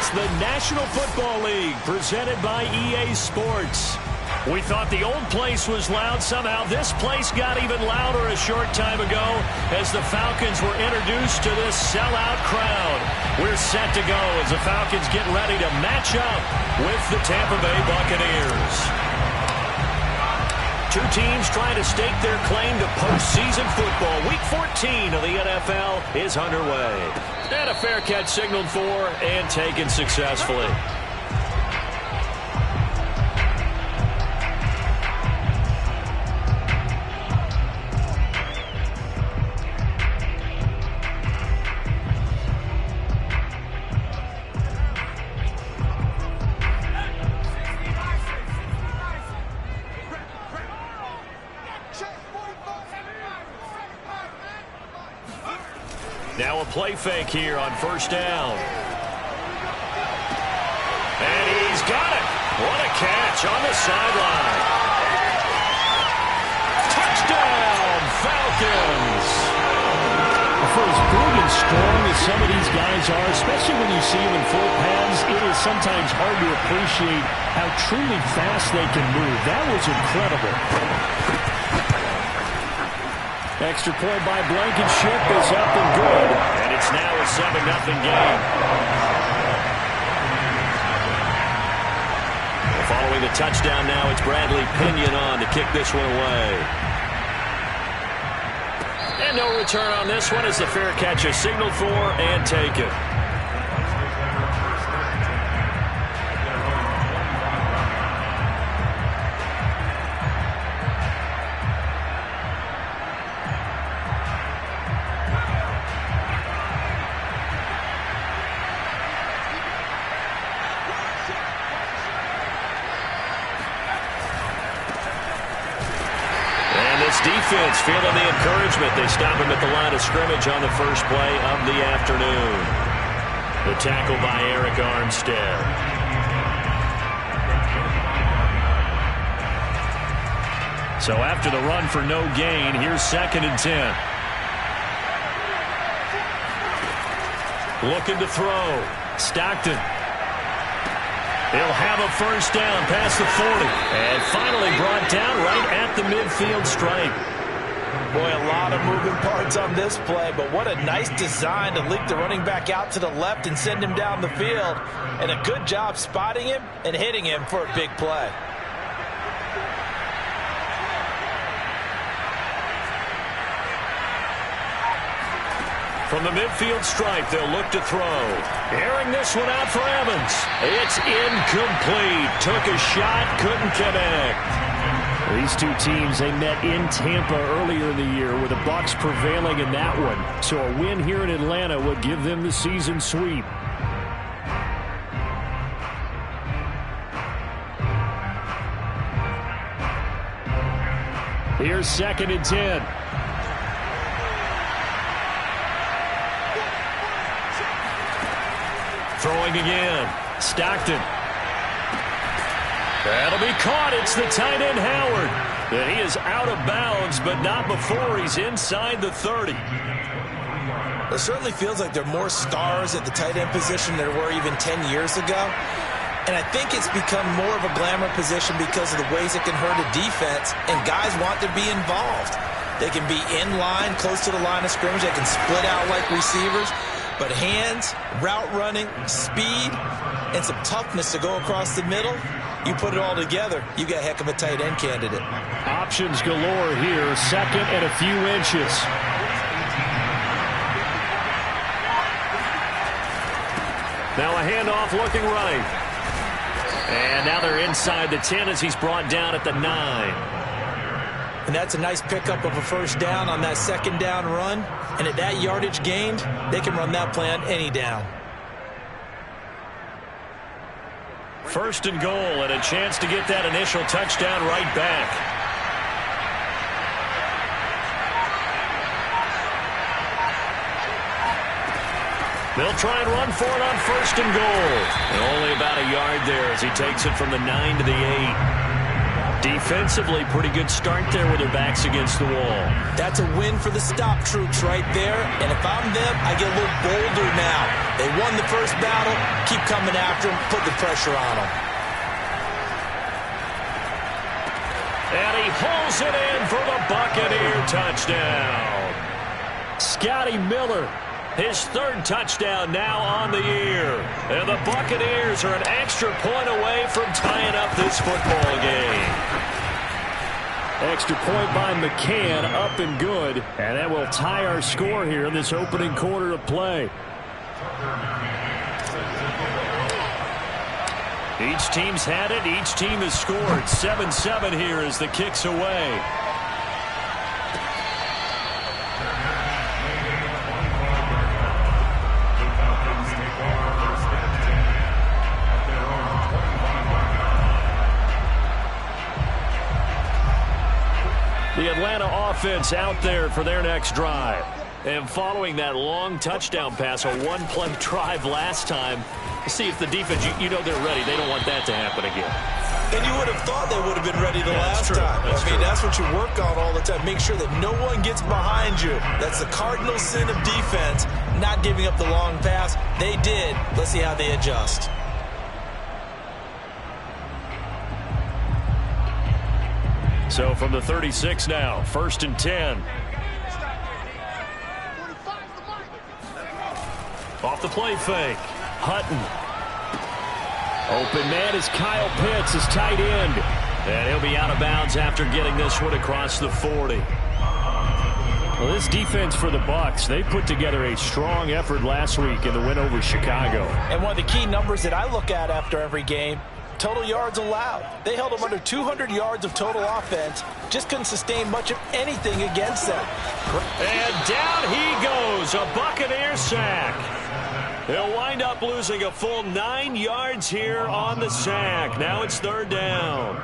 It's the National Football League presented by EA Sports. We thought the old place was loud. Somehow this place got even louder a short time ago as the Falcons were introduced to this sellout crowd. We're set to go as the Falcons get ready to match up with the Tampa Bay Buccaneers. Two teams trying to stake their claim to postseason football. Week 14 of the NFL is underway. And a fair catch signaled for and taken successfully. Now a play fake here on first down. And he's got it. What a catch on the sideline. Touchdown, Falcons. For as big and strong as some of these guys are, especially when you see them in full pads, it is sometimes hard to appreciate how truly fast they can move. That was incredible. Extra point by Blankenship is up and good. And it's now a 7-0 game. Following the touchdown now, it's Bradley Pinion on to kick this one away. And no return on this one as the fair catch is signaled for and taken. Defense feeling the encouragement. They stop him at the line of scrimmage on the first play of the afternoon. The tackle by Eric Armstead. So after the run for no gain, here's 2nd and 10. Looking to throw. Stockton. He'll have a first down past the 40. And finally brought down right at the midfield stripe. Boy, a lot of moving parts on this play, but what a nice design to leak the running back out to the left and send him down the field. And a good job spotting him and hitting him for a big play. From the midfield stripe, they'll look to throw. Airing this one out for Evans. It's incomplete. Took a shot, couldn't connect. These two teams, they met in Tampa earlier in the year with the Bucs prevailing in that one. So a win here in Atlanta would give them the season sweep. Here's 2nd and 10. Throwing again. Stockton. That'll be caught. It's the tight end, Howard. And he is out of bounds, but not before he's inside the 30. It certainly feels like there are more stars at the tight end position than there were even 10 years ago. And I think it's become more of a glamour position because of the ways it can hurt a defense, and guys want to be involved. They can be in line, close to the line of scrimmage. They can split out like receivers. But hands, route running, speed, and some toughness to go across the middle, you put it all together, you got a heck of a tight end candidate. Options galore here, 2nd and a few inches. Now a handoff looking right. And now they're inside the 10 as he's brought down at the 9. And that's a nice pickup of a first down on that 2nd down run. And at that yardage gained, they can run that play on any down. 1st and goal and a chance to get that initial touchdown right back. They'll try and run for it on 1st and goal. And only about a yard there as he takes it from the 9 to the 8. defensively, pretty good start there with their backs against the wall. That's a win for the stop troops right there. And if I'm them, I get a little bolder now. They won the first battle. Keep coming after them. Put the pressure on them. And he pulls it in for the Buccaneer touchdown. Scotty Miller, his third touchdown now on the year. And the Buccaneers are an extra point away from tying up this football game. Extra point by McCann, up and good. And that will tie our score here in this opening quarter of play. Each team's had it. Each team has scored. 7-7 here as the kick's away. The Atlanta offense out there for their next drive. And following that long touchdown pass, a one-play drive last time, see if the defense, you know they're ready. They don't want that to happen again. And you would have thought they would have been ready the last time. That's what you work on all the time. Make sure that no one gets behind you. That's the cardinal sin of defense, not giving up the long pass. They did. Let's see how they adjust. So from the 36 now, 1st and 10. Off the play fake. Hutton. Open man is Kyle Pitts, his tight end. And he'll be out of bounds after getting this one across the 40. Well, this defense for the Bucs, they put together a strong effort last week in the win over Chicago. And one of the key numbers that I look at after every game, total yards allowed. They held them under 200 yards of total offense. Just couldn't sustain much of anything against them. And down he goes. A Buccaneer sack. He'll wind up losing a full 9 yards here on the sack. Now it's 3rd down.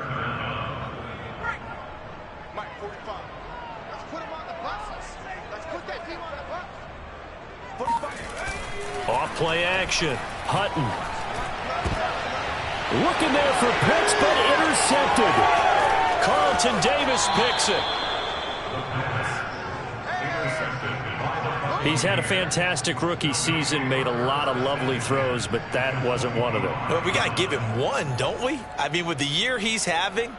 Mike, 45. Let's put him on the buses. Let's put that team on the bus. 45. Off play action. Hutton. Looking there for Pitts, but intercepted. Carlton Davis picks it. He's had a fantastic rookie season, made a lot of lovely throws, but that wasn't one of them. Well, we got to give him one, don't we? I mean, with the year he's having,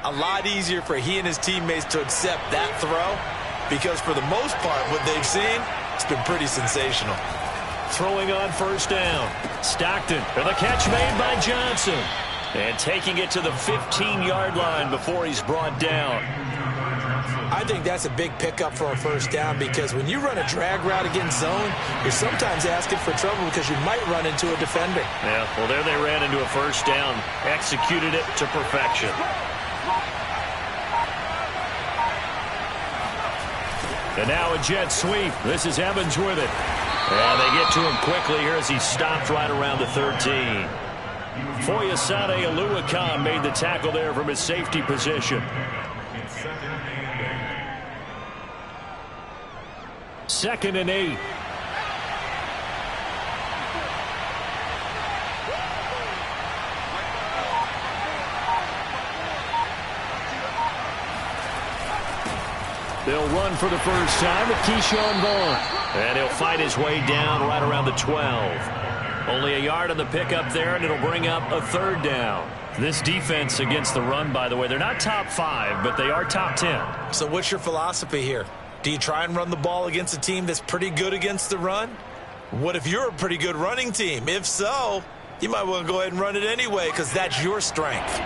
a lot easier for he and his teammates to accept that throw because for the most part, what they've seen, it's been pretty sensational. Throwing on 1st down. Stockton for the catch made by Johnson. And taking it to the 15-yard line before he's brought down. I think that's a big pickup for a 1st down because when you run a drag route against zone, you're sometimes asking for trouble because you might run into a defender. Yeah, well, there they ran into a 1st down. Executed it to perfection. And now a jet sweep. This is Evans with it. And they get to him quickly here as he stopped right around the 13. Foyesade Oluwakan made the tackle there from his safety position. 2nd and 8. They'll run for the first time with Keyshawn Vaughn. And he'll fight his way down right around the 12. Only a yard on the pickup there, and it'll bring up a 3rd down. This defense against the run, by the way, they're not top 5, but they are top 10. So what's your philosophy here? Do you try and run the ball against a team that's pretty good against the run? What if you're a pretty good running team? If so, you might want to go ahead and run it anyway because that's your strength.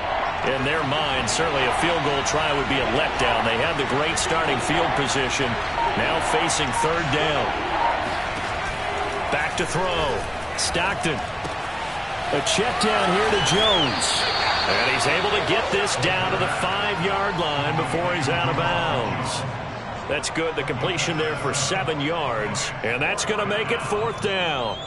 In their mind, certainly a field goal try would be a letdown. They had the great starting field position. Now facing 3rd down. Back to throw. Stockton. A check down here to Jones. And he's able to get this down to the 5-yard line before he's out of bounds. That's good. The completion there for 7 yards. And that's going to make it 4th down.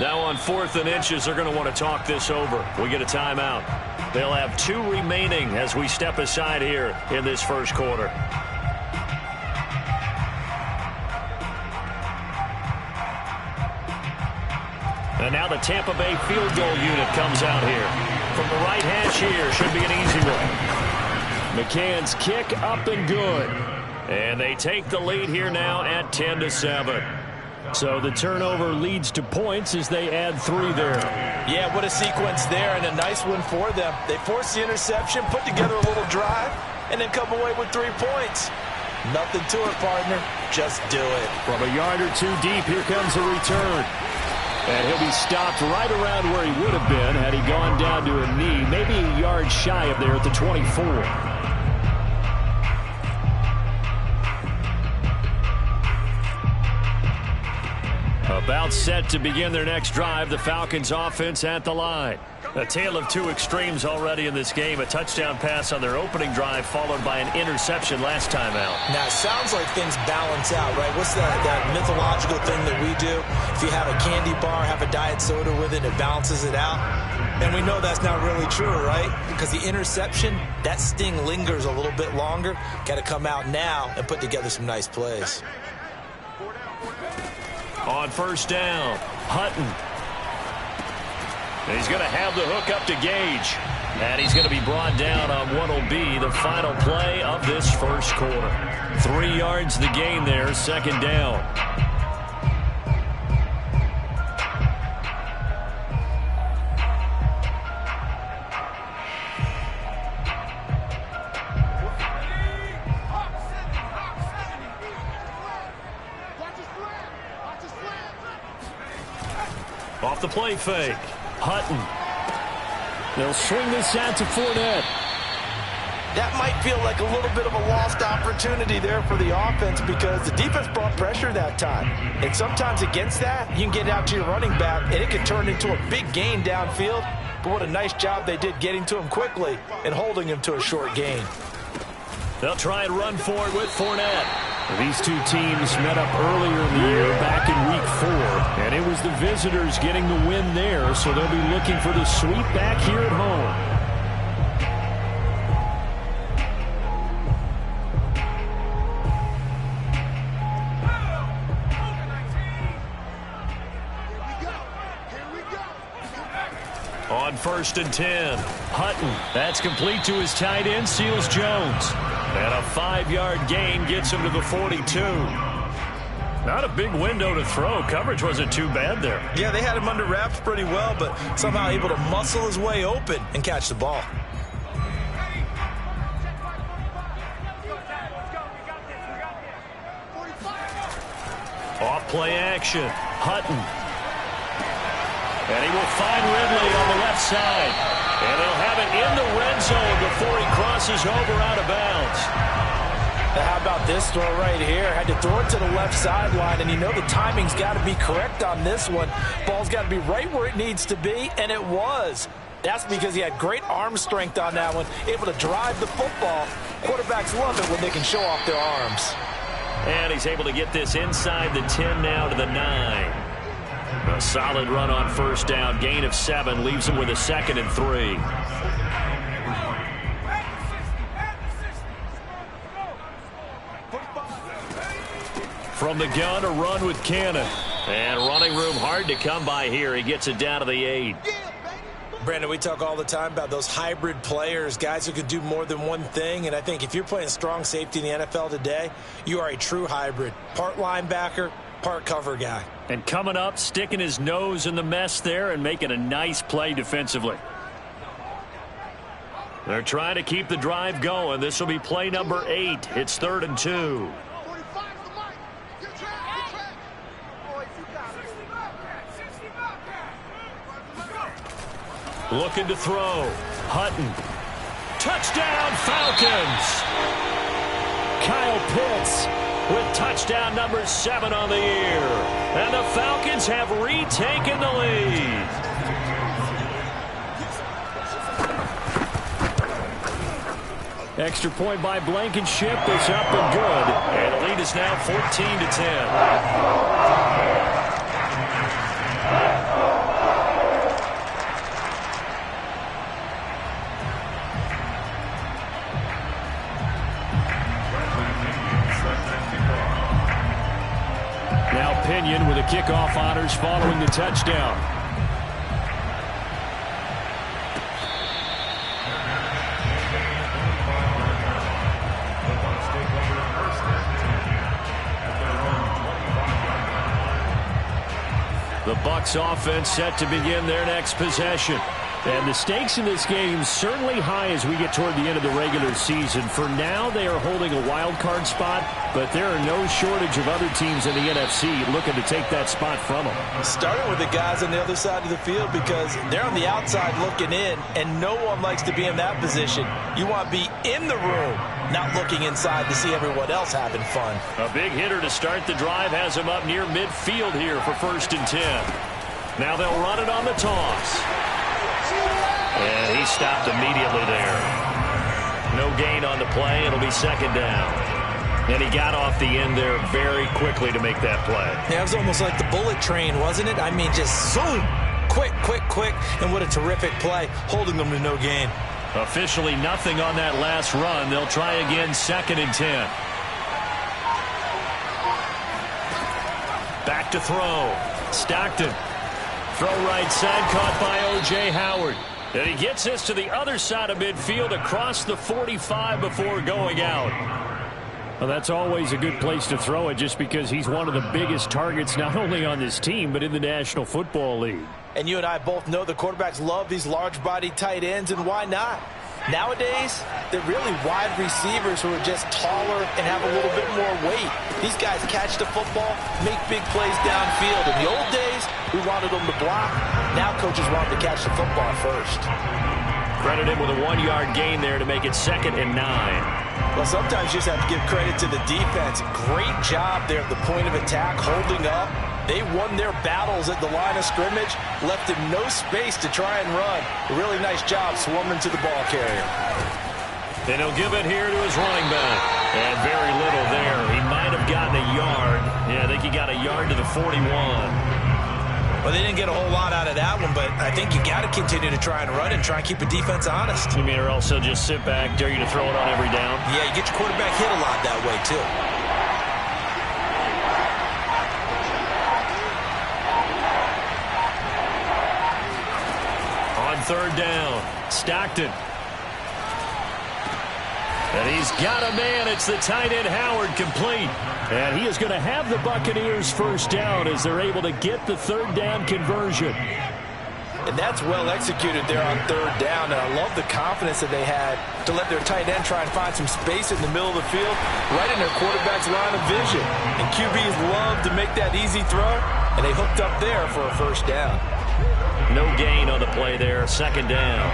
Now on 4th and inches, they're going to want to talk this over. We get a timeout. They'll have 2 remaining as we step aside here in this first quarter. And now the Tampa Bay field goal unit comes out here. From the right hash here, should be an easy one. McCann's kick up and good. And they take the lead here now at 10-7. So the turnover leads to points as they add 3 there. Yeah, what a sequence there, and a nice one for them. They force the interception, put together a little drive, and then come away with 3 points. Nothing to it, partner. Just do it. From a yard or 2 deep, here comes a return. And he'll be stopped right around where he would have been had he gone down to a knee, maybe a yard shy of there at the 24. About set to begin their next drive, the Falcons offense at the line. A tale of 2 extremes already in this game. A touchdown pass on their opening drive followed by an interception last time out. Now, it sounds like things balance out, right? What's that mythological thing that we do? If you have a candy bar, have a diet soda with it, it balances it out. And we know that's not really true, right? Because the interception, that sting lingers a little bit longer. Got to come out now and put together some nice plays. On first down, Hutton. And he's going to have the hook up to Gage. And he's going to be brought down on what will be the final play of this first quarter. 3 yards the gain there, second down. Off the play fake. Hutton. They'll swing this out to Fournette. That might feel like a little bit of a lost opportunity there for the offense because the defense brought pressure that time. And sometimes against that, you can get out to your running back, and it can turn into a big gain downfield. But what a nice job they did getting to him quickly and holding him to a short gain. They'll try and run for it with Fournette. These 2 teams met up earlier in the year back in week 4, and it was the visitors getting the win there, so they'll be looking for the sweep back here at home. On first and 10, Hutton. That's complete to his tight end, Seals Jones. And a 5-yard gain gets him to the 42. Not a big window to throw. Coverage wasn't too bad there. Yeah, they had him under wraps pretty well, but somehow able to muscle his way open and catch the ball. Off play action. Hutton. And he will find Ridley on the left side. And they'll have it in the red zone before he crosses over out of bounds. Now, how about this throw right here? Had to throw it to the left sideline, and you know the timing's got to be correct on this one. Ball's got to be right where it needs to be, and it was. That's because he had great arm strength on that one, able to drive the football. Quarterbacks love it when they can show off their arms. And he's able to get this inside the 10 now to the 9. A solid run on first down. Gain of 7 leaves him with a 2nd and 3. From the gun, a run with Cannon. And running room hard to come by here. He gets it down to the 8. Brandon, we talk all the time about those hybrid players, guys who could do more than one thing. And I think if you're playing strong safety in the NFL today, you are a true hybrid. Part linebacker, part cover guy. And coming up, sticking his nose in the mess there and making a nice play defensively. They're trying to keep the drive going. This will be play number 8. It's 3rd and 2. Looking to throw. Hutton. Touchdown, Falcons! Kyle Pitts with touchdown number 7 on the year. And the Falcons have retaken the lead. Extra point by Blankenship is up and good. And the lead is now 14-10. kickoff honors following the touchdown. The Bucs offense set to begin their next possession. And the stakes in this game certainly high as we get toward the end of the regular season. For now, they are holding a wild card spot, but there are no shortage of other teams in the NFC looking to take that spot from them. Starting with the guys on the other side of the field because they're on the outside looking in, and no one likes to be in that position. You want to be in the room, not looking inside to see everyone else having fun. A big hitter to start the drive has him up near midfield here for 1st and 10. Now they'll run it on the toss. And he stopped immediately there. No gain on the play. It'll be 2nd down. And he got off the end there very quickly to make that play. Yeah, it was almost like the bullet train, wasn't it? I mean, just zoom. Quick, quick, quick. And what a terrific play, holding them to no gain. Officially nothing on that last run. They'll try again 2nd and 10. Back to throw. Stockton. Throw right side, caught by O.J. Howard. And he gets this to the other side of midfield across the 45 before going out. Well, that's always a good place to throw it just because he's one of the biggest targets not only on this team but in the National Football League. And you and I both know the quarterbacks love these large-bodied tight ends, and why not? Nowadays, they're really wide receivers who are just taller and have a little bit more weight. These guys catch the football, make big plays downfield. In the old days, we wanted them to block. Now coaches want them to catch the football first. Credit him with a 1-yard gain there to make it 2nd and 9. Well, sometimes you just have to give credit to the defense. Great job there at the point of attack, holding up. They won their battles at the line of scrimmage, left him no space to try and run. A really nice job swarming to the ball carrier. And he'll give it here to his running back. And very little there. He might have gotten a yard. Yeah, I think he got a yard to the 41. Well, they didn't get a whole lot out of that one, but I think you got to continue to try and run and try and keep a defense honest. You mean, or else he'll just sit back, dare you to throw it on every down? Yeah, you get your quarterback hit a lot that way, too. On 3rd down, Stockton. And he's got a man. It's the tight end Howard, complete. And he is going to have the Buccaneers 1st down as they're able to get the 3rd down conversion. And that's well executed there on 3rd down. And I love the confidence that they had to let their tight end try and find some space in the middle of the field, right in their quarterback's line of vision. And QBs love to make that easy throw, and they hooked up there for a 1st down. No gain on the play there, 2nd down.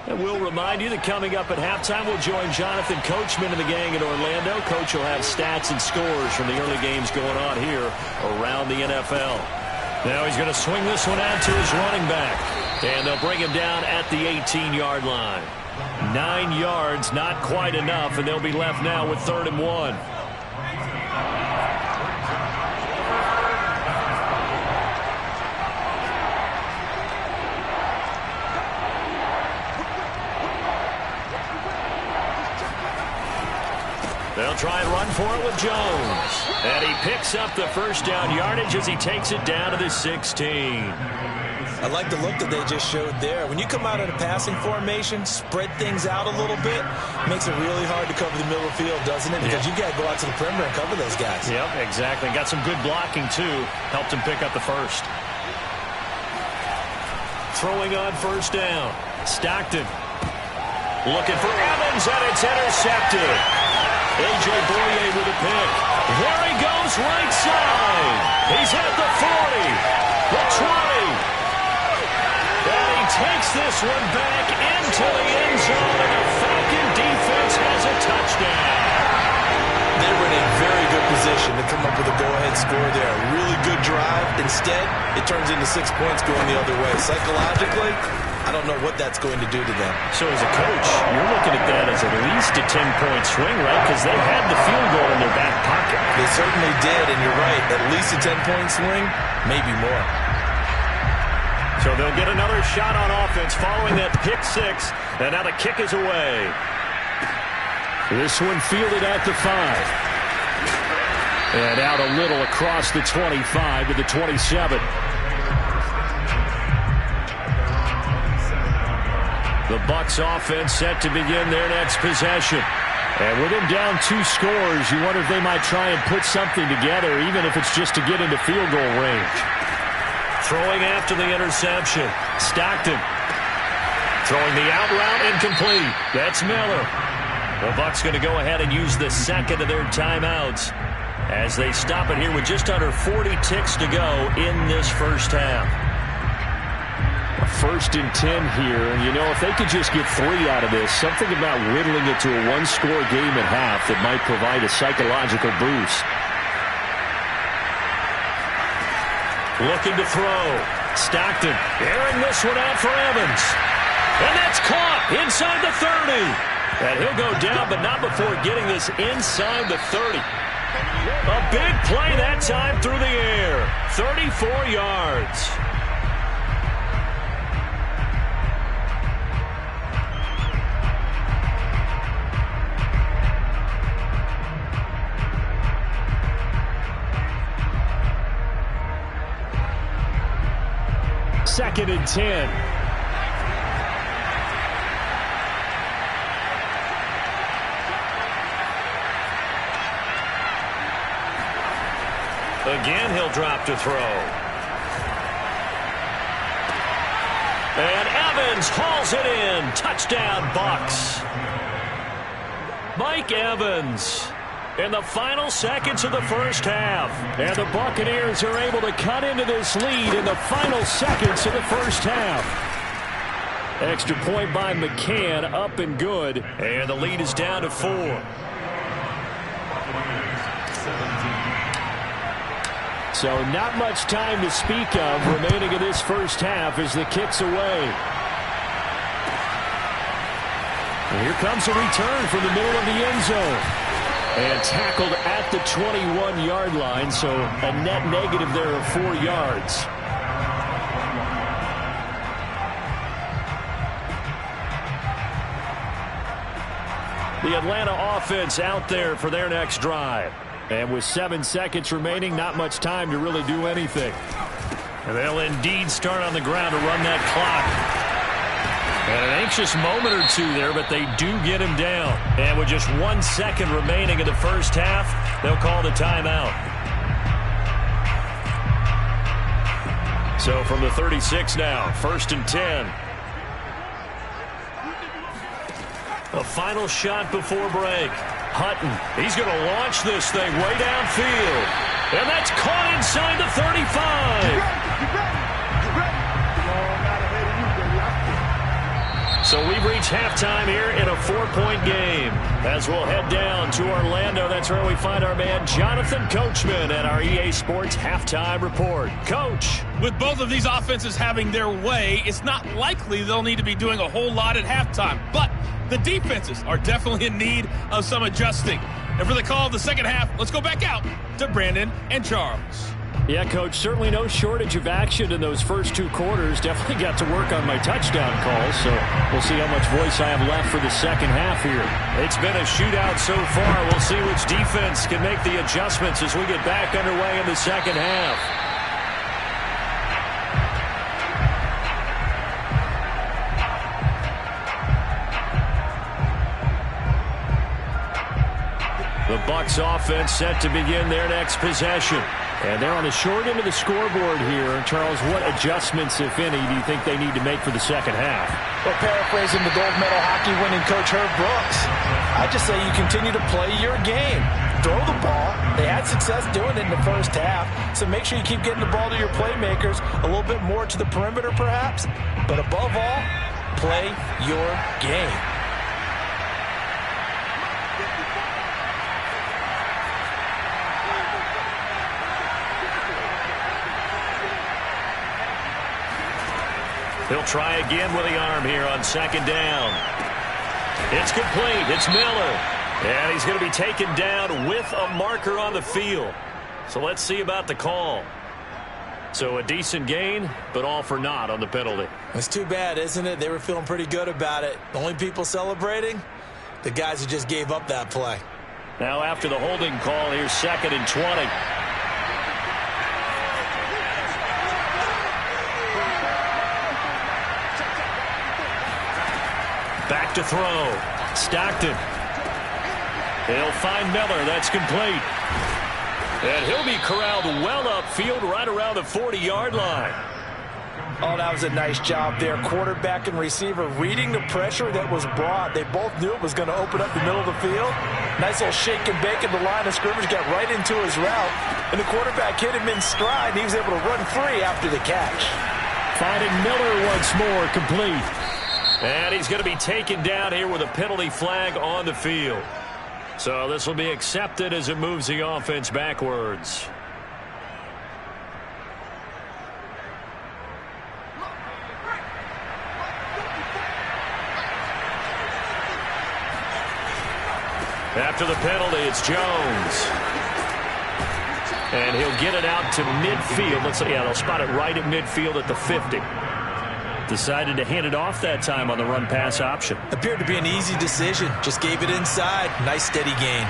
And we'll remind you that coming up at halftime, we'll join Jonathan Coachman and the gang in Orlando. Coach will have stats and scores from the early games going on here around the NFL. Now he's going to swing this one out to his running back. And they'll bring him down at the 18-yard line. 9 yards, not quite enough, and they'll be left now with 3rd and 1. They'll try and run for it with Jones. And he picks up the 1st down yardage as he takes it down to the 16. I like the look that they just showed there. When you come out in a passing formation, spread things out a little bit, makes it really hard to cover the middle of the field, doesn't it? Because you got to go out to the perimeter and cover those guys. Yep, exactly. Got some good blocking, too. Helped him pick up the 1st. Throwing on 1st down. Stockton. Looking for Evans, and it's intercepted. A.J. Boye with a pick. There he goes, right side. He's at the 40, the 20. And he takes this one back into the end zone, and the Falcon defense has a touchdown. They were in a very good position to come up with a go-ahead score there. A really good drive. Instead, it turns into 6 points going the other way. Psychologically, I don't know what that's going to do to them. So as a coach, you're looking at that as at least a 10-point swing, right? Because they had the field goal in their back pocket. They certainly did, and you're right. At least a 10-point swing, maybe more. So they'll get another shot on offense following that pick six, and now the kick is away. This one fielded at the 5. And out a little across the 25 to the 27. The Bucs offense set to begin their next possession. And with them down 2 scores, you wonder if they might try and put something together, even if it's just to get into field goal range. Throwing after the interception. Stockton. Throwing the out route incomplete. That's Miller. The Bucs going to go ahead and use the second of their timeouts as they stop it here with just under 40 ticks to go in this first half. A 1st and 10 here, and you know, if they could just get 3 out of this, something about whittling it to a 1-score game at half that might provide a psychological boost. Looking to throw. Stockton airing this one out for Evans. And that's caught inside the 30. And he'll go down, but not before getting this inside the 30. A big play that time through the air. 34 yards. Second and 10. Again, he'll drop to throw. And Evans hauls it in. Touchdown, Bucs. Mike Evans in the final seconds of the first half. And the Buccaneers are able to cut into this lead in the final seconds of the first half. Extra point by McCann, up and good. And the lead is down to 4. So not much time to speak of remaining in this first half as the kick's away. And here comes a return from the middle of the end zone. And tackled at the 21-yard line, so a net negative there of 4 yards. The Atlanta offense out there for their next drive. And with 7 seconds remaining, not much time to really do anything. And they'll indeed start on the ground to run that clock. And an anxious moment or two there, but they do get him down. And with just 1 second remaining in the first half, they'll call the timeout. So from the 36 now, 1st and 10. A final shot before break. Hutton, he's going to launch this thing way downfield. And that's caught inside the 35. So we've reached halftime here in a 4-point game. As we'll head down to Orlando, that's where we find our man Jonathan Coachman at our EA Sports Halftime Report. Coach. With both of these offenses having their way, it's not likely they'll need to be doing a whole lot at halftime. But the defenses are definitely in need of some adjusting. And for the call of the second half, let's go back out to Brandon and Charles. Yeah, Coach, certainly no shortage of action in those first 2 quarters. Definitely got to work on my touchdown calls, so we'll see how much voice I have left for the second half here. It's been a shootout so far. We'll see which defense can make the adjustments as we get back underway in the second half. The Bucs offense set to begin their next possession. And they're on the short end of the scoreboard here. Charles, what adjustments, if any, do you think they need to make for the second half? Well, paraphrasing the gold medal hockey winning coach Herb Brooks, I just say you continue to play your game. Throw the ball. They had success doing it in the first half, so make sure you keep getting the ball to your playmakers, a little bit more to the perimeter perhaps, but above all, play your game. He'll try again with the arm here on second down. It's complete. It's Miller. And he's going to be taken down with a marker on the field. So let's see about the call. So a decent gain, but all for naught on the penalty. It's too bad, isn't it? They were feeling pretty good about it. The only people celebrating, the guys who just gave up that play. Now after the holding call, here's 2nd and 20. Back to throw. Stockton. He'll find Miller. That's complete. And he'll be corralled well upfield right around the 40-yard line. Oh, that was a nice job there. Quarterback and receiver reading the pressure that was brought. They both knew it was going to open up the middle of the field. Nice little shake and bake in the line of scrimmage, got right into his route. And the quarterback hit him in stride, and he was able to run free after the catch. Finding Miller once more, complete. And he's going to be taken down here with a penalty flag on the field. So this will be accepted as it moves the offense backwards. After the penalty, it's Jones. And he'll get it out to midfield. Let's see, yeah, they'll spot it right at midfield at the 50. Decided to hand it off that time on the run-pass option. Appeared to be an easy decision. Just gave it inside. Nice steady gain.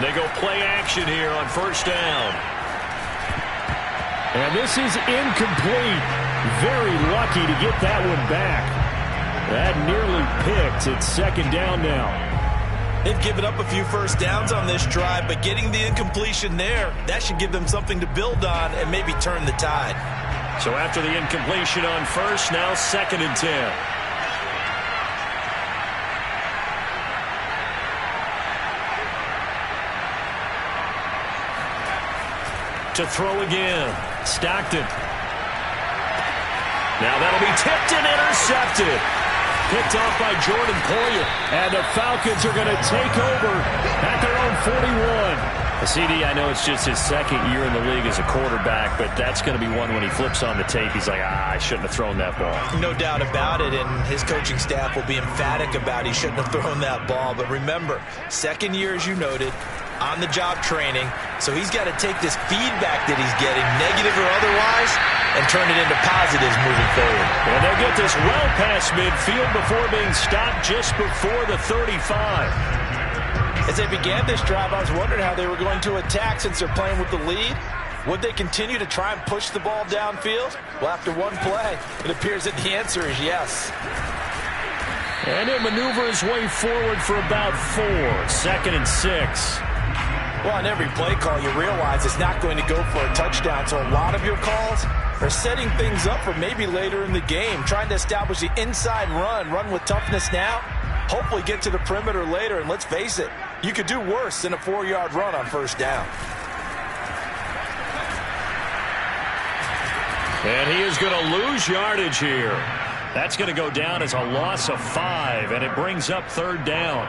They go play action here on first down. And this is incomplete. Very lucky to get that one back. That nearly picked. It's 2nd down now. They've given up a few first downs on this drive, but getting the incompletion there, that should give them something to build on and maybe turn the tide. So after the incompletion on first, now 2nd and 10. To throw again, Stockton. Now that'll be tipped and intercepted. Picked off by Jordan Poyer. And the Falcons are going to take over at their own 41. CD, I know it's just his 2nd year in the league as a quarterback, but that's going to be one when he flips on the tape. He's like, I shouldn't have thrown that ball. No doubt about it, and his coaching staff will be emphatic about he shouldn't have thrown that ball. But remember, 2nd year, as you noted, on-the-job training, so he's got to take this feedback that he's getting, negative or otherwise, and turn it into positives moving forward. And they'll get this well past midfield before being stopped just before the 35. As they began this drive, I was wondering how they were going to attack since they're playing with the lead. Would they continue to try and push the ball downfield? Well, after one play, it appears that the answer is yes. And he'll maneuver his way forward for about 4. 2nd and 6. Well, on every play call, you realize it's not going to go for a touchdown, so a lot of your calls are setting things up for maybe later in the game, trying to establish the inside run with toughness now, hopefully get to the perimeter later, and let's face it, you could do worse than a 4-yard run on first down. And he is going to lose yardage here. That's going to go down as a loss of 5, and it brings up 3rd down.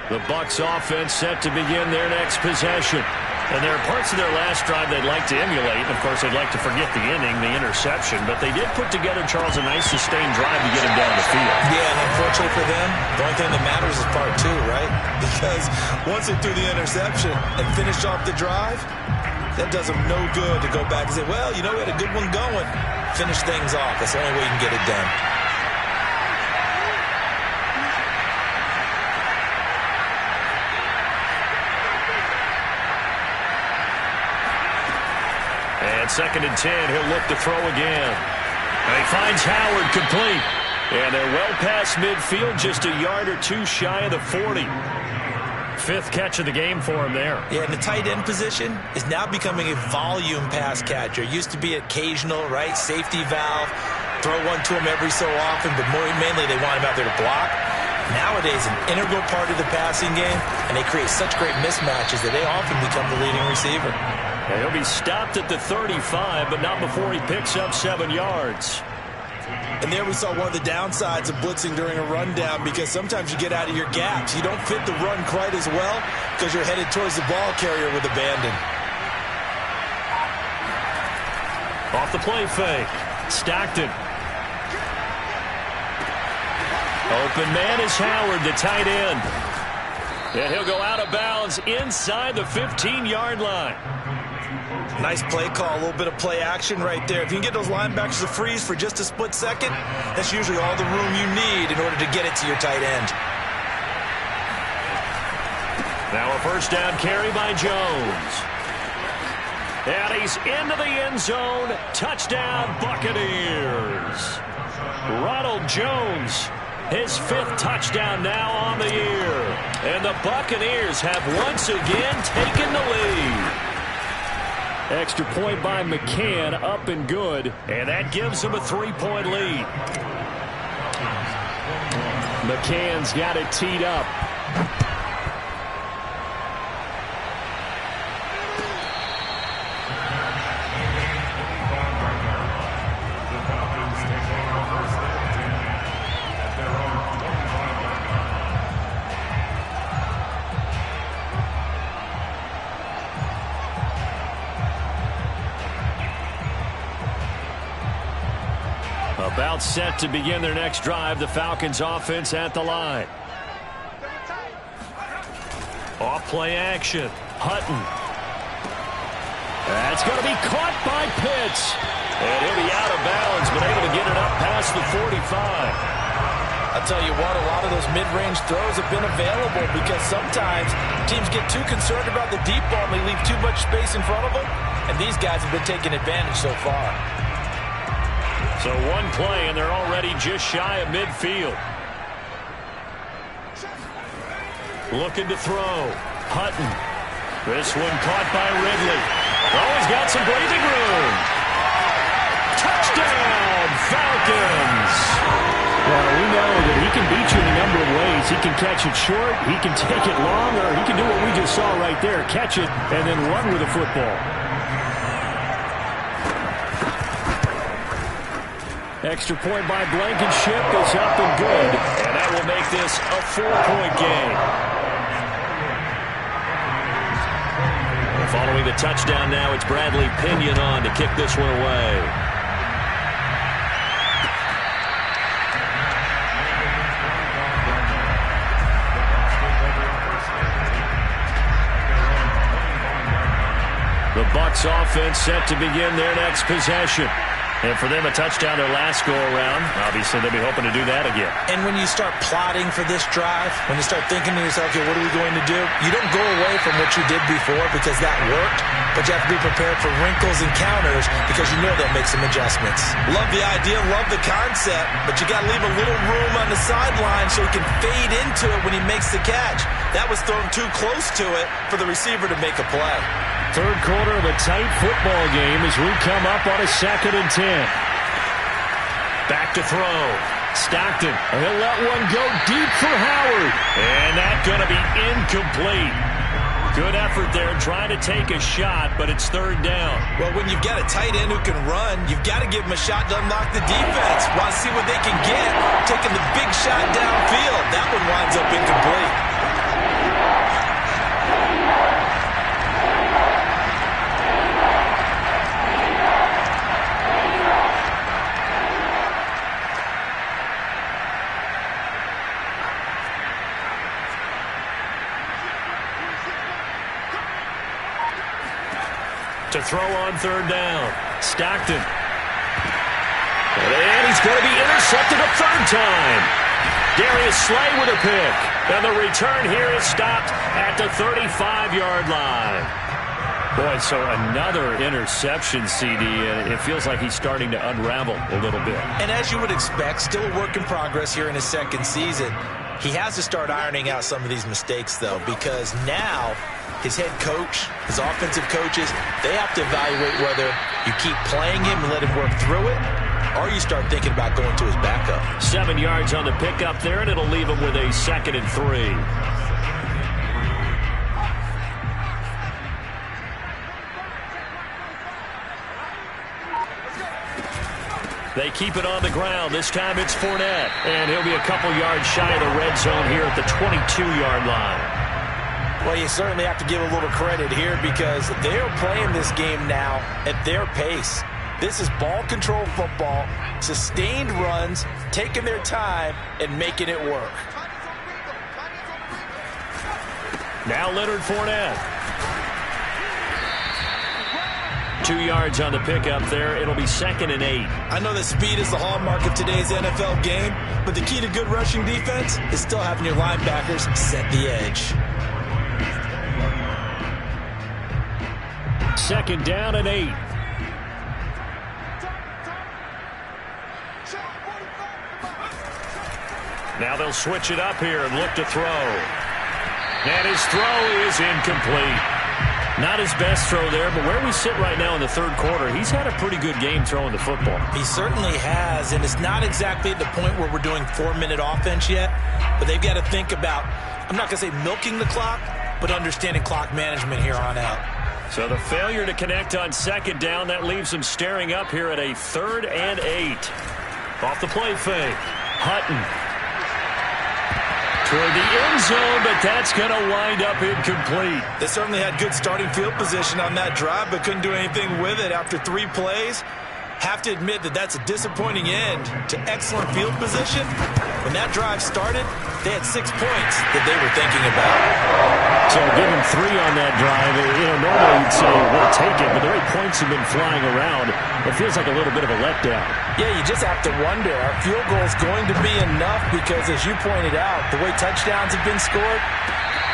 The Bucs offense set to begin their next possession. And there are parts of their last drive they'd like to emulate. And, of course, they'd like to forget the inning, the interception. But they did put together, Charles, a nice sustained drive to get him down the field. Yeah, and unfortunately for them, the only thing that matters is part 2, right? Because once they threw the interception and finished off the drive, that does them no good to go back and say, well, you know, we had a good one going. Finish things off. That's the only way you can get it done. And 2nd and 10, he'll look to throw again. And he finds Howard complete. And they're well past midfield, just a yard or 2 shy of the 40. 5th catch of the game for him there. Yeah, and the tight end position is now becoming a volume pass catcher. Used to be occasional, right? Safety valve. Throw one to him every so often, but mainly they want him out there to block. Nowadays, an integral part of the passing game, and they create such great mismatches that they often become the leading receiver. And he'll be stopped at the 35, but not before he picks up 7 yards. And there we saw one of the downsides of blitzing during a rundown, because sometimes you get out of your gaps. You don't fit the run quite as well because you're headed towards the ball carrier with abandon. Off the play fake. Stockton. Open man is Howard, the tight end. And he'll go out of bounds inside the 15-yard line. Nice play call, a little bit of play action right there. If you can get those linebackers to freeze for just a split second, that's usually all the room you need in order to get it to your tight end. Now a first down carry by Jones. And he's into the end zone. Touchdown, Buccaneers. Ronald Jones, his 5th touchdown now on the year. And the Buccaneers have once again taken the lead. Extra point by McCann, up and good. And that gives them a 3-point lead. McCann's got it teed up. About set to begin their next drive. The Falcons offense at the line. Off play action. Hutton. That's going to be caught by Pitts. And he'll be out of bounds, but able to get it up past the 45. I'll tell you what, a lot of those mid-range throws have been available because sometimes teams get too concerned about the deep ball and they leave too much space in front of them. And these guys have been taking advantage so far. So one play, and they're already just shy of midfield. Looking to throw. Hutton. This one caught by Ridley. Oh, he's got some breathing room. Touchdown, Falcons. Well, we know that he can beat you in a number of ways. He can catch it short, he can take it long, or he can do what we just saw right there, catch it and then run with the football. Extra point by Blankenship is up and good. And that will make this a 4-point game. Following the touchdown now, it's Bradley Pinion on to kick this one away. The Bucs offense set to begin their next possession. And for them, a touchdown their last go-around. Obviously, they'll be hoping to do that again. And when you start plotting for this drive, when you start thinking to yourself, okay, what are we going to do? You don't go away from what you did before because that worked, but you have to be prepared for wrinkles and counters because you know they'll make some adjustments. Love the idea, love the concept, but you got to leave a little room on the sideline so he can fade into it when he makes the catch. That was thrown too close to it for the receiver to make a play. Third quarter of a tight football game as we come up on a 2nd and 10. Back to throw. Stockton. He'll let one go deep for Howard. And that's going to be incomplete. Good effort there trying to take a shot, but it's 3rd down. Well, when you've got a tight end who can run, you've got to give him a shot to unlock the defense. Want to see what they can get. Taking the big shot downfield. That one winds up incomplete. To throw on 3rd down. Stockton. And he's going to be intercepted a 3rd time. Darius Slay with a pick. And the return here is stopped at the 35-yard line. Boy, so another interception, CD, and it feels like he's starting to unravel a little bit. And as you would expect, still a work in progress here in his 2nd season. He has to start ironing out some of these mistakes, though, because now his head coach, his offensive coaches, they have to evaluate whether you keep playing him and let him work through it, or you start thinking about going to his backup. 7 yards on the pickup there, and it'll leave him with a 2nd and 3. They keep it on the ground. This time it's Fournette. And he'll be a couple yards shy of the red zone here at the 22-yard line. Well, you certainly have to give a little credit here because they're playing this game now at their pace. This is ball control football, sustained runs, taking their time, and making it work. Now Leonard Fournette. 2 yards on the pickup there. It'll be 2nd and 8. I know that speed is the hallmark of today's NFL game, but the key to good rushing defense is still having your linebackers set the edge. 2nd down and 8. Now they'll switch it up here and look to throw. And his throw is incomplete. Not his best throw there, but where we sit right now in the third quarter, he's had a pretty good game throwing the football. He certainly has, and it's not exactly at the point where we're doing 4-minute offense yet, but they've got to think about, I'm not going to say milking the clock, but understanding clock management here on out. So the failure to connect on 2nd down, that leaves them staring up here at a 3rd and 8. Off the play fake. Hutton. Toward the end zone, but that's going to wind up incomplete. They certainly had good starting field position on that drive, but couldn't do anything with it after 3 plays. Have to admit that that's a disappointing end to excellent field position. When that drive started, they had 6 points that they were thinking about. So give him 3 on that drive. Normally you'd say, we'll take it, but the way points have been flying around, it feels like a little bit of a letdown. Yeah, you just have to wonder, are field goals going to be enough? Because as you pointed out, the way touchdowns have been scored,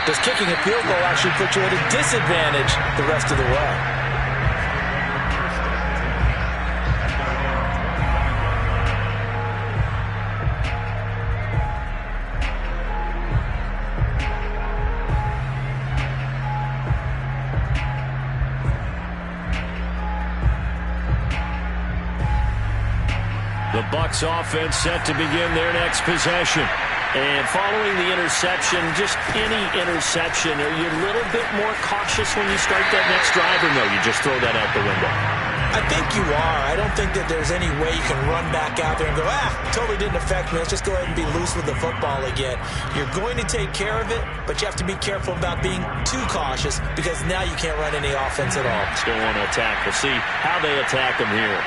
does kicking a field goal actually put you at a disadvantage the rest of the way? The Bucs offense set to begin their next possession. And following the interception, just any interception, are you a little bit more cautious when you start that next drive, or no, you just throw that out the window? I think you are. I don't think that there's any way you can run back out there and go, totally didn't affect me. Let's just go ahead and be loose with the football again. You're going to take care of it, but you have to be careful about being too cautious because now you can't run any offense at all. Still want to attack. We'll see how they attack them here.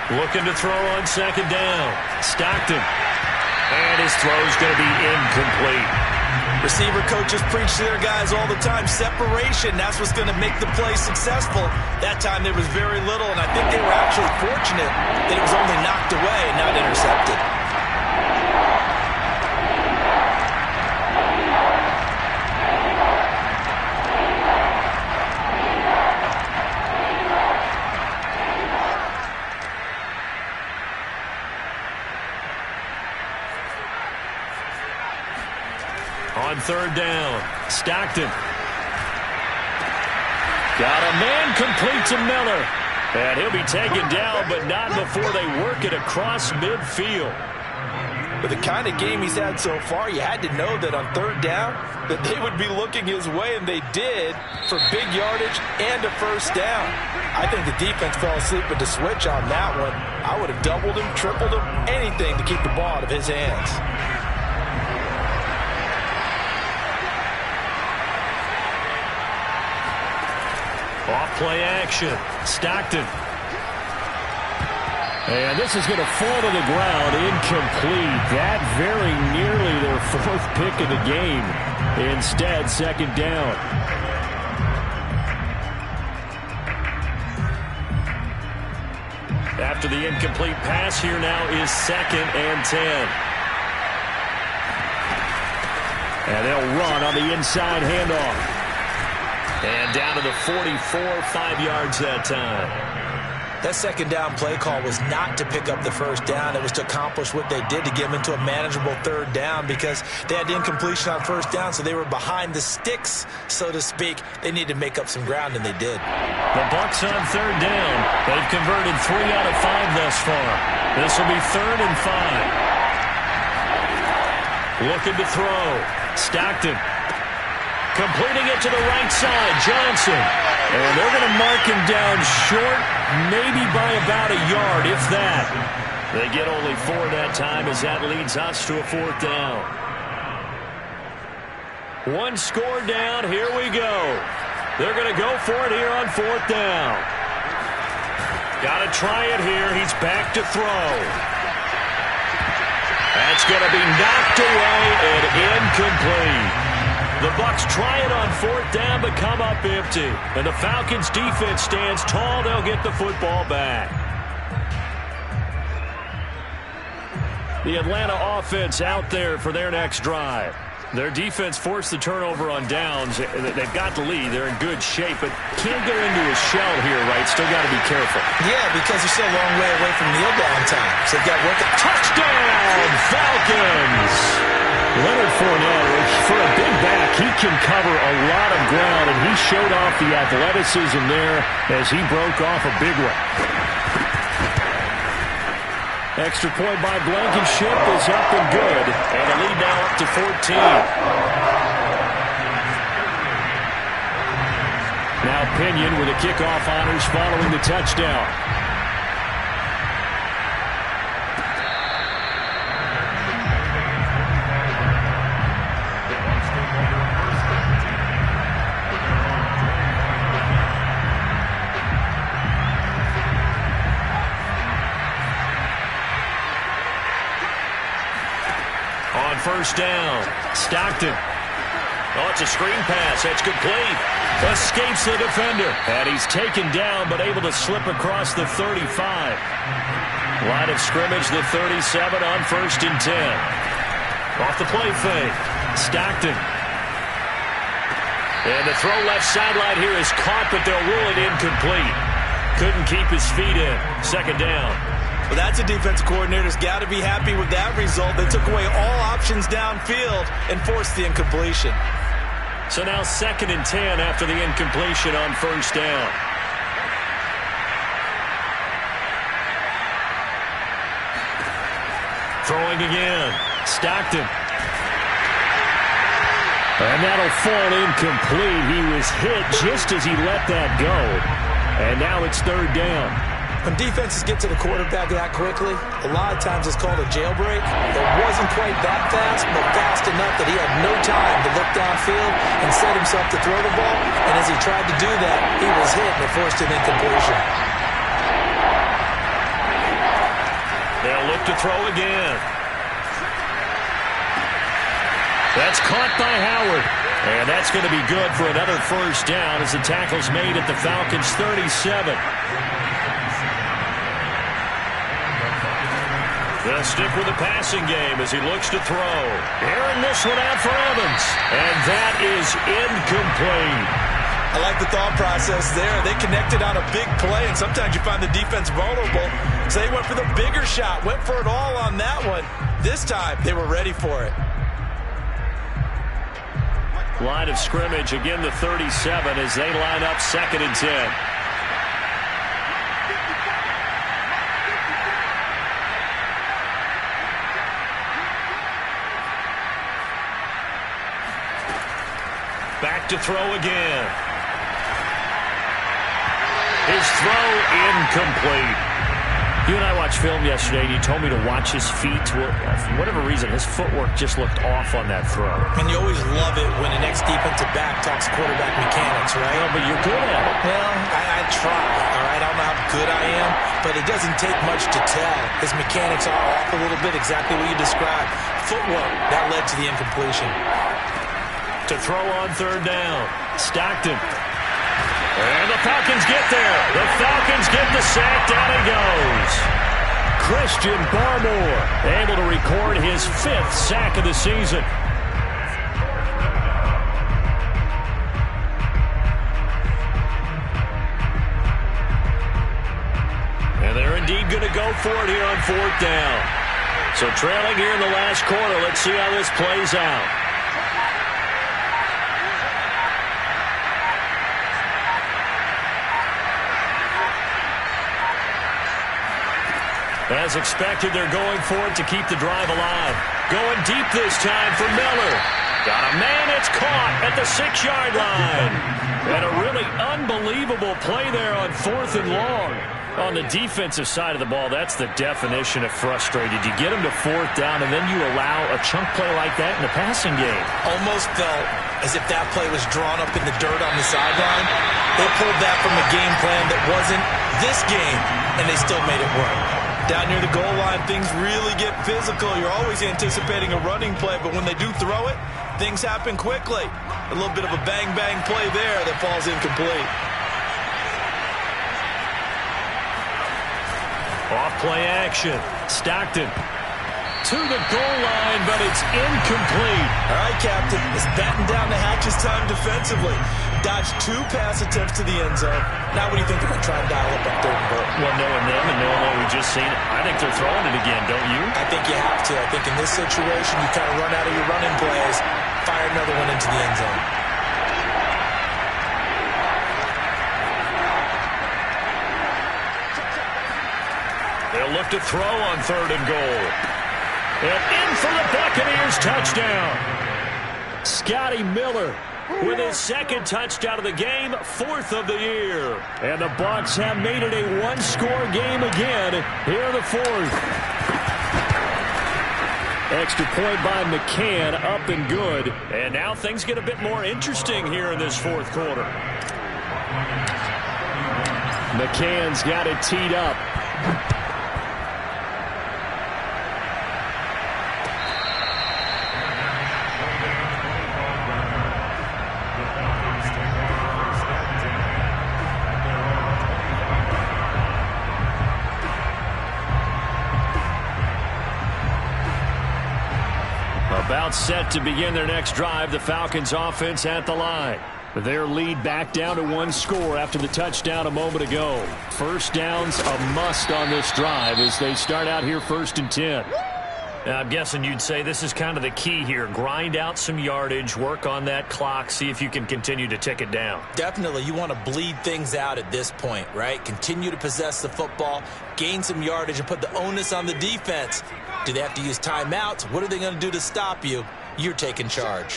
Looking to throw on 2nd down. Stockton. And his throw's going to be incomplete. Receiver coaches preach to their guys all the time. Separation, that's what's going to make the play successful. That time there was very little, and I think they were actually fortunate that it was only knocked away and not intercepted. On 3rd down, Stockton. Got a man complete to Miller. And he'll be taken down, but not before they work it across midfield. With the kind of game he's had so far, you had to know that on 3rd down that they would be looking his way, and they did, for big yardage and a 1st down. I think the defense fell asleep with the switch on that one. I would have doubled him, tripled him, anything to keep the ball out of his hands. Off play action. Stockton. And this is going to fall to the ground. Incomplete. That very nearly their 4th pick of the game. Instead, 2nd down. After the incomplete pass, here now is 2nd and 10. And they'll run on the inside handoff. And down to the 44, 5 yards that time. That 2nd down play call was not to pick up the 1st down. It was to accomplish what they did, to get them into a manageable 3rd down, because they had the incompletion on 1st down, so they were behind the sticks, so to speak. They needed to make up some ground, and they did. The Bucs on 3rd down. They've converted 3 out of 5 thus far. This will be 3rd and 5. Looking to throw. Stockton. completing it to the right side. Johnson. And they're going to mark him down short, maybe by about a yard, if that. They get only 4 that time as that leads us to a 4th down. 1 score down. Here we go. They're going to go for it here on 4th down. Got to try it here. He's back to throw. That's going to be knocked away and incomplete. The Bucs try it on 4th down but come up empty. And the Falcons defense stands tall. They'll get the football back. The Atlanta offense out there for their next drive. Their defense forced the turnover on downs. They've got the lead. They're in good shape, but can't go into a shell here, right? Still got to be careful. Yeah, because they're still a long way away from kneel down time. So they've got work. Touchdown, Falcons! Leonard Fournette, for a big back, he can cover a lot of ground, and he showed off the athleticism there as he broke off a big one. Extra point by Blankenship is up and good. And the lead now up to 14. Now Pinion with a kickoff honors following the touchdown. First down. Stockton. Oh, it's a screen pass. That's complete. Escapes the defender. And he's taken down, but able to slip across the 35. Line of scrimmage, the 37 on 1st and 10. Off the play fake. Stockton. And the throw left sideline here is caught, but they'll rule it incomplete. Couldn't keep his feet in. 2nd down. Well, that's a defense coordinator's got to be happy with that result. They took away all options downfield and forced the incompletion. So now 2nd and 10 after the incompletion on 1st down. Throwing again. Stockton. And that'll fall incomplete. He was hit just as he let that go. And now it's 3rd down. When defenses get to the quarterback that quickly, a lot of times it's called a jailbreak. It wasn't quite that fast, but fast enough that he had no time to look downfield and set himself to throw the ball. And as he tried to do that, he was hit and it forced an incompletion. They'll look to throw again. That's caught by Howard. And that's going to be good for another 1st down as the tackle's made at the Falcons' 37. They'll stick with the passing game as he looks to throw. Airing this one out for Evans. And that is incomplete. I like the thought process there. They connected on a big play, and sometimes you find the defense vulnerable. So they went for the bigger shot, went for it all on that one. This time, they were ready for it. Line of scrimmage, again the 37 as they line up 2nd and 10. Back to throw again. His throw incomplete. You and I watched film yesterday, and you told me to watch his feet. Well, for whatever reason, his footwork just looked off on that throw. And you always love it when an ex-defensive back talks quarterback mechanics, right? Well, but you're good at it. Well, I try, all right? I don't know how good I am, but it doesn't take much to tell. His mechanics are off a little bit, exactly what you described. Footwork, that led to the incompletion. To throw on 3rd down. Stockton. And the Falcons get there. The Falcons get the sack. Down he goes. Christian Barmore able to record his 5th sack of the season. And they're indeed going to go for it here on 4th down. So trailing here in the last quarter. Let's see how this plays out. As expected, they're going for it to keep the drive alive. Going deep this time for Miller. Got a man, it's caught. caught at the 6-yard line. And a really unbelievable play there on 4th and long. On the defensive side of the ball, that's the definition of frustrated. You get them to 4th down, and then you allow a chunk play like that in the passing game. Almost felt as if that play was drawn up in the dirt on the sideline. They pulled that from a game plan that wasn't this game, and they still made it work. Down near the goal line, things really get physical. You're always anticipating a running play, but when they do throw it, things happen quickly. A little bit of a bang-bang play there that falls incomplete. Off-play action. Stockton to the goal line, but it's incomplete. All right, Captain. It's batten down the hatches time defensively. Dodged 2 pass attempts to the end zone. Now what do you think they're going to try and dial up on 3rd and goal? Well, knowing them and knowing what we just seen, I think they're throwing it again, don't you? I think you have to. I think in this situation, you kind of run out of your running plays, fire another one into the end zone. They'll look to throw on 3rd and goal. And in for the Buccaneers touchdown. Scotty Miller with his 2nd touchdown of the game, 4th of the year. And the Bucs have made it a 1-score game again here in the 4th. Extra point by McCann, up and good. And now things get a bit more interesting here in this 4th quarter. McCann's got it teed up. About set to begin their next drive, the Falcons offense at the line. Their lead back down to 1 score after the touchdown a moment ago. First down's a must on this drive as they start out here 1st and 10. Now, I'm guessing you'd say this is kind of the key here. Grind out some yardage, work on that clock, see if you can continue to tick it down. Definitely. You want to bleed things out at this point, right? Continue to possess the football, gain some yardage, and put the onus on the defense. Do they have to use timeouts? What are they going to do to stop you? You're taking charge.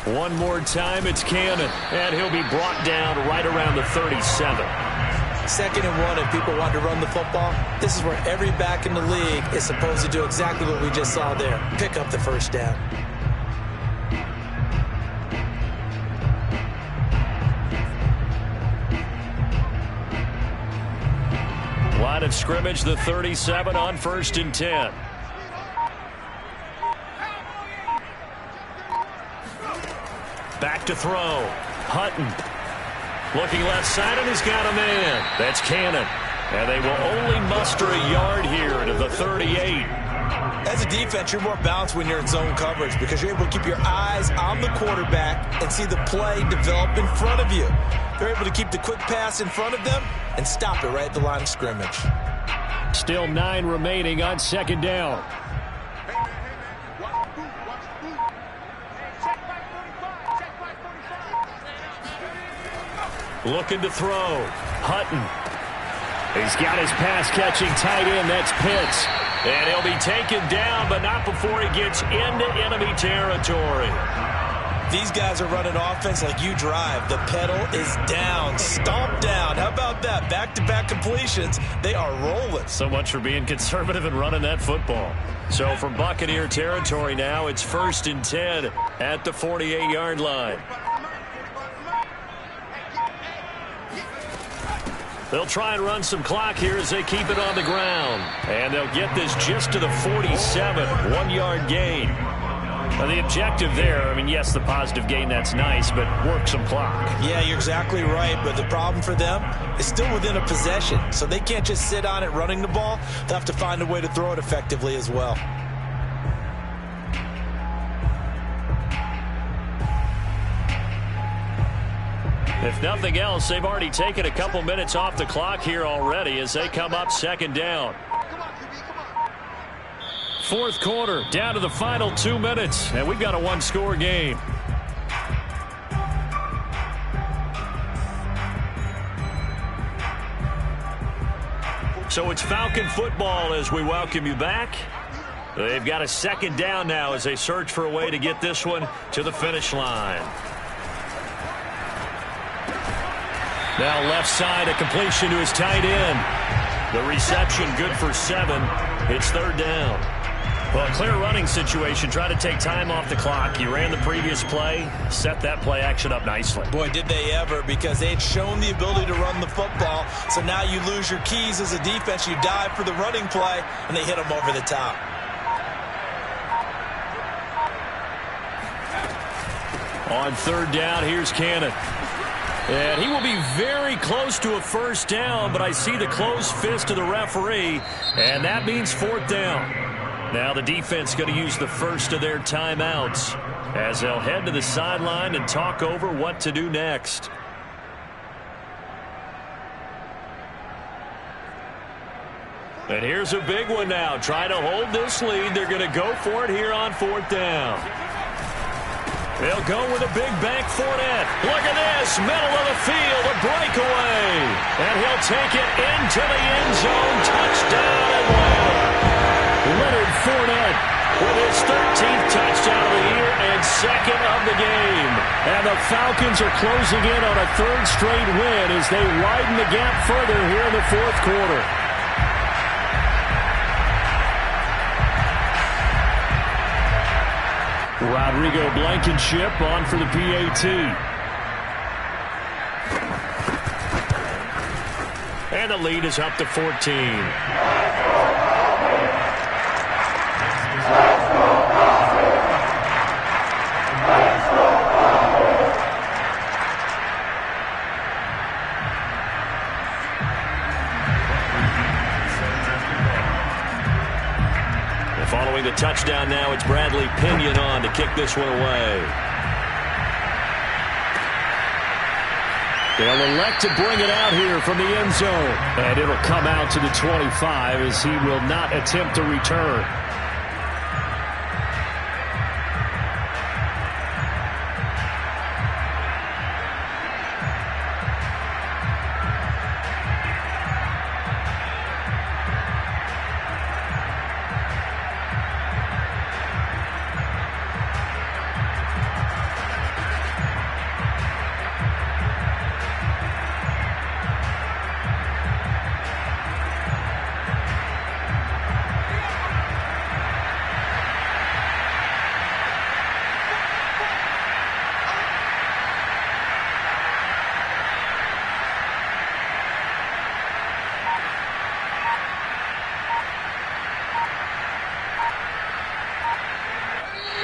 One more time, it's Cannon, and he'll be brought down right around the 37. 2nd and 1, if people want to run the football, this is where every back in the league is supposed to do exactly what we just saw there. Pick up the 1st down. Line of scrimmage, the 37 on 1st and 10. Back to throw. Hutton. Looking left side, and he's got a man. That's Cannon. And they will only muster a yard here to the 38. As a defense, you're more balanced when you're in zone coverage because you're able to keep your eyes on the quarterback and see the play develop in front of you. They're able to keep the quick pass in front of them and stop it right at the line of scrimmage. Still 9 remaining on 2nd down. Looking to throw. Hutton. He's got his pass-catching tight end. That's Pitts. And he'll be taken down, but not before he gets into enemy territory. These guys are running offense like you drive. The pedal is down. Stomp down. How about that? Back-to-back completions. They are rolling. So much for being conservative and running that football. So from Buccaneer territory now, it's 1st and 10 at the 48-yard line. They'll try and run some clock here as they keep it on the ground. And they'll get this just to the 47, 1-yard gain. Now the objective there, I mean, yes, the positive gain, that's nice, but work some clock. Yeah, you're exactly right, but the problem for them is still within a possession. So they can't just sit on it running the ball. They'll have to find a way to throw it effectively as well. If nothing else, they've already taken a couple minutes off the clock here already as they come up 2nd down. 4th quarter, down to the final 2 minutes, and we've got a 1-score game. So it's Falcon football as we welcome you back. They've got a second down now as they search for a way to get this one to the finish line. Now left side, a completion to his tight end. The reception good for 7. It's third down. Well, a clear running situation. Try to take time off the clock. You ran the previous play, set that play action up nicely. Boy, did they ever, because they had shown the ability to run the football. So now you lose your keys as a defense. You dive for the running play, and they hit them over the top. On third down, here's Cannon. And he will be very close to a first down, but I see the closed fist of the referee, and that means fourth down. Now the defense going to use the first of their timeouts as they'll head to the sideline and talk over what to do next. And here's a big one now. Trying to hold this lead. They're going to go for it here on fourth down. They'll go with a big bank Fournette. Look at this. Middle of the field. A breakaway. And he'll take it into the end zone. Touchdown Atlanta. Leonard Fournette with his 13th touchdown of the year and second of the game. And the Falcons are closing in on a third straight win as they widen the gap further here in the fourth quarter. Rodrigo Blankenship on for the PAT. And the lead is up to 14. Following the touchdown now, it's Bradley Pinion on to kick this one away. They'll elect to bring it out here from the end zone. And it'll come out to the 25 as he will not attempt to return.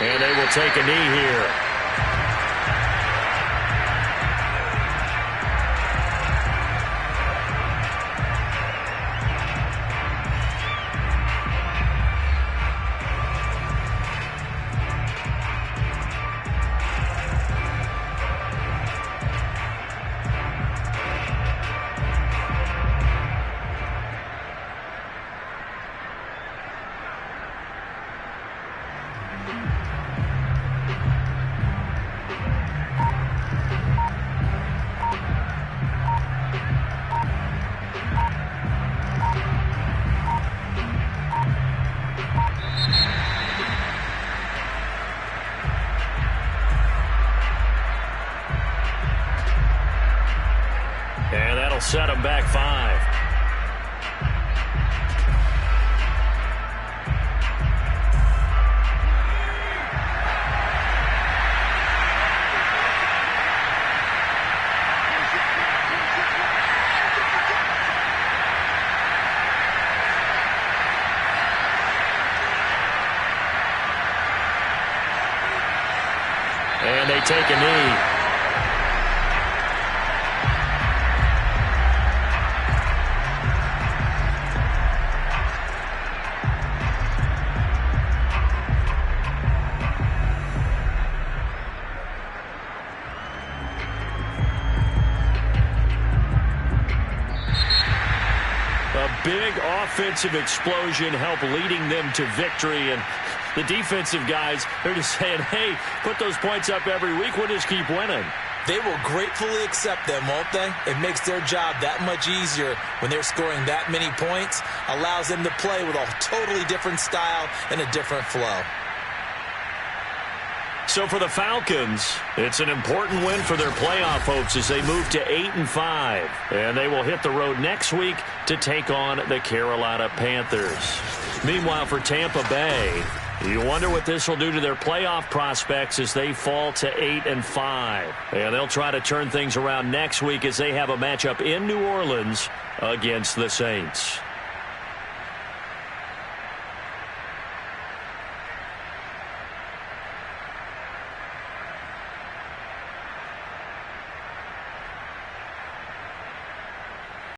And they will take a knee here. And that'll set them back 5. And they take a knee. Big offensive explosion help leading them to victory, and the defensive guys, they're just saying, hey, put those points up every week, we'll just keep winning. They will gratefully accept them, won't they? It makes their job that much easier when they're scoring that many points, allows them to play with a totally different style and a different flow. So for the Falcons, it's an important win for their playoff hopes as they move to 8-5. And they will hit the road next week to take on the Carolina Panthers. Meanwhile, for Tampa Bay, you wonder what this will do to their playoff prospects as they fall to 8-5. And they'll try to turn things around next week as they have a matchup in New Orleans against the Saints.